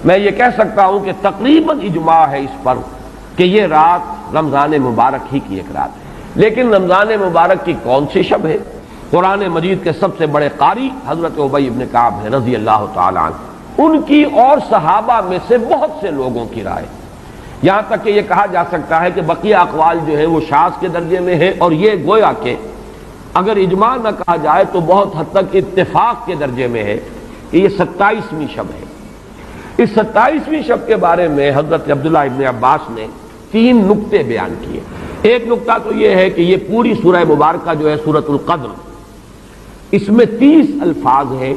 میں یہ کہہ سکتا ہوں کہ تقریباً اجماع ہے اس پر کہ یہ رات رمضان مبارک ہی کی ایک رات ہے۔ لیکن رمضان مبارک کی کون سی شب ہے؟ قرآن مجید کے سب سے بڑے قاری حضرت ابی بن کعب ہیں رضی اللہ تعالی عنہ، ان کی اور صحابہ میں سے بہت سے لوگوں کی رائے، یہاں تک کہ یہ کہا جا سکتا ہے کہ بقیہ اقوال جو ہے وہ شاذ کے درجے میں ہے، اور یہ گویا کہ اگر اجماع نہ کہا جائے تو بہت حد تک اتفاق کے درجے میں ہے کہ یہ 27ویں شب ہے۔ اس 27ویں شب کے بارے میں حضرت عبداللہ ابن عباس نے 3 نکتے بیان کیے۔ ایک نکتہ تو یہ ہے کہ یہ پوری سورہ مبارکہ جو ہے سورۃ القدر، اس میں 30 الفاظ ہیں،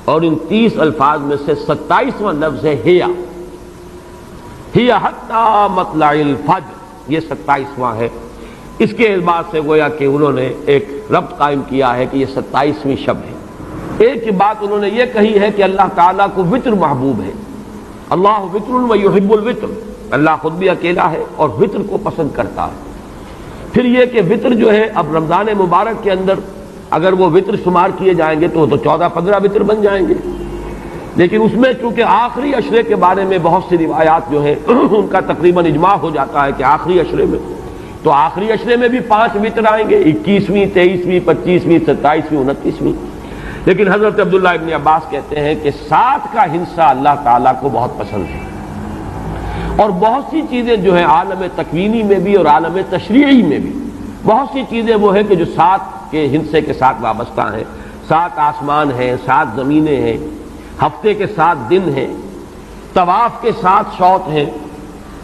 اور ان 30 الفاظ میں سے 27واں لفظ ہے ہیا حتی مطلع الفجر، یہ 27واں ہے۔ اس کے اعتبار سے گویا کہ انہوں نے ایک ربط قائم کیا ہے کہ یہ 27ویں شب ہے۔ ایک بات انہوں نے یہ کہی ہے کہ اللہ تعالیٰ کو وطر محبوب ہے، اللہ وطر و یحب الوطر، اللہ خود بھی اکیلا ہے اور وطر کو پسند کرتا ہے۔ پھر یہ کہ وطر جو ہے اب رمضان مبارک کے اندر اگر وہ وطر شمار کیے جائیں گے تو 14-15 وطر بن جائیں گے، لیکن اس میں چونکہ آخری عشرے کے بارے میں بہت سی روایات جو ہیں ان کا تقریباً اجماع ہو جاتا ہے کہ آخری عشرے میں، تو آخری عشرے میں بھی 5 وطر آئیں گے، 21ویں، 23ویں، 25ویں، 27ویں، 29ویں۔ لیکن حضرت عبداللہ ابن عباس کہتے ہیں کہ 7 کا ہندسہ اللہ تعالیٰ کو بہت پسند ہے، اور بہت سی چیزیں جو ہیں عالم تکوینی میں بھی اور عالم تشریعی میں بھی بہت سی چیزیں وہ ہیں کہ جو 7 کے ہندسے کے ساتھ وابستہ ہیں۔ 7 آسمان ہیں، 7 زمینیں ہیں، ہفتے کے 7 دن ہیں، طواف کے 7 شوط ہیں،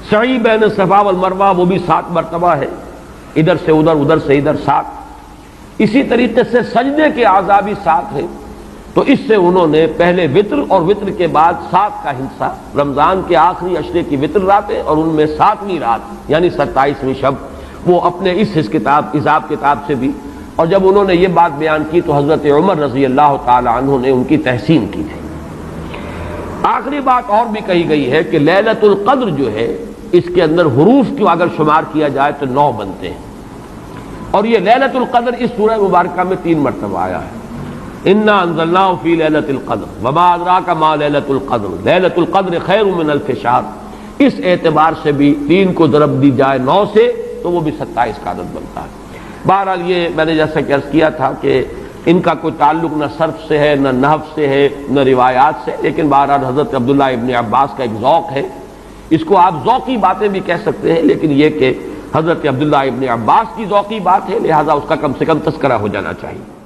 سعی بین صفا والمروہ وہ بھی 7 مرتبہ ہے، ادھر سے ادھر، ادھر سے ادھر 7۔ اسی طریقے سے سجدے کے اعضاء بھی 7 ہیں، تو اس سے انہوں نے پہلے وطر اور وطر کے بعد 7 کا ہندسہ، رمضان کے آخری عشرے کی وطر راتیں اور ان میں 7ویں رات یعنی 27ویں شب، وہ اپنے اس حساب کتاب سے بھی، اور جب انہوں نے یہ بات بیان کی تو حضرت عمر رضی اللہ تعالی عنہ نے ان کی تحسین کی تھی۔ آخری بات اور بھی کہی گئی ہے کہ لیلۃ القدر جو ہے اس کے اندر حروف کو اگر شمار کیا جائے تو 9 بنتے ہیں، اور یہ لیلۃ القدر اس سورہ مبارکہ میں 3 مرتبہ آیا ہے۔ انا انزلناہ فی لیلۃ القدر وما ادراک ما لیلۃ القدر لیلۃ القدر خیر من الف شہر، اس اعتبار سے بھی 3 کو ضرب دی جائے 9 سے تو وہ بھی 27 کا عدد بنتا ہے۔ بہرحال یہ میں نے جیسا کہ عرض کیا تھا کہ ان کا کوئی تعلق نہ صرف سے ہے، نہ نحو سے ہے، نہ روایات سے، لیکن بہرحال حضرت عبداللہ ابن عباس کا ایک ذوق ہے، اس کو آپ ذوقی باتیں بھی کہہ سکتے ہیں، لیکن یہ کہ حضرت عبداللہ ابن عباس کی ذوقی بات ہے، لہذا اس کا کم سے کم تذکرہ ہو جانا چاہیے۔